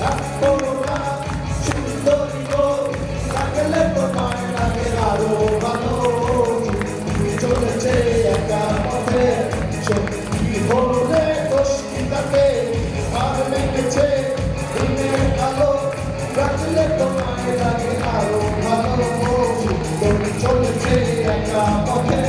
রাগ করো না সুন্দরী গো, লাগলে তোমায় লাগে আরো ভালো। চলেছে একা পথে সত্যি হলে দোষ কি তাতে, আর লেগেছে দিনের আলো, রাখলে তোমায় লাগে আরো ভালো। সুন্দরী চলেছে একা পথে।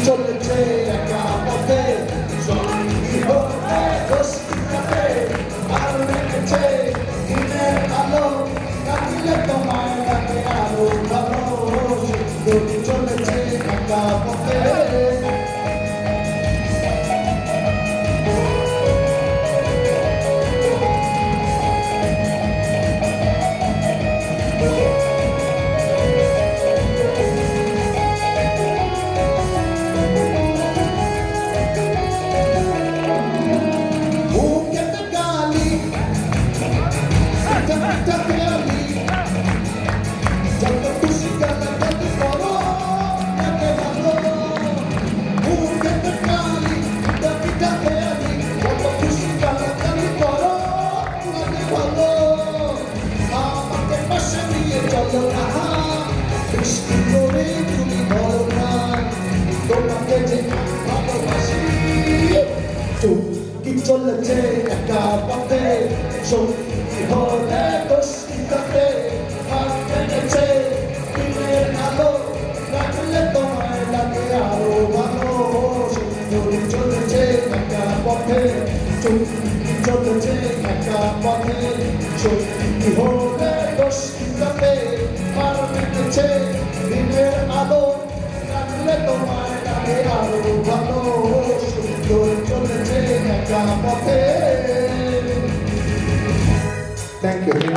চলেছে একা পথে সঙ্গী হলে দোষ কি তাতে, আর লেগেছে দিনের আলো, কাটলে তোমায় লাগে আরো ভালো। সুন্দরী চলেছে একা পথে। চলেছে একা পথে সঙ্গী হলে দোষ কি তাতে, আর লেগেছে দিনের আলো, রাখলে তোমায় লাগে আরো ভালো। সুন্দরী চলেছে একা পথে চলেছে একা পথে সঙ্গী হলে দোষ কি তাতে, আর লেগেছে দিনের আলো, রাখলে তোমায় লাগে আরো ভালো। সুন্দরী চলেছে একা পথে। Thank you.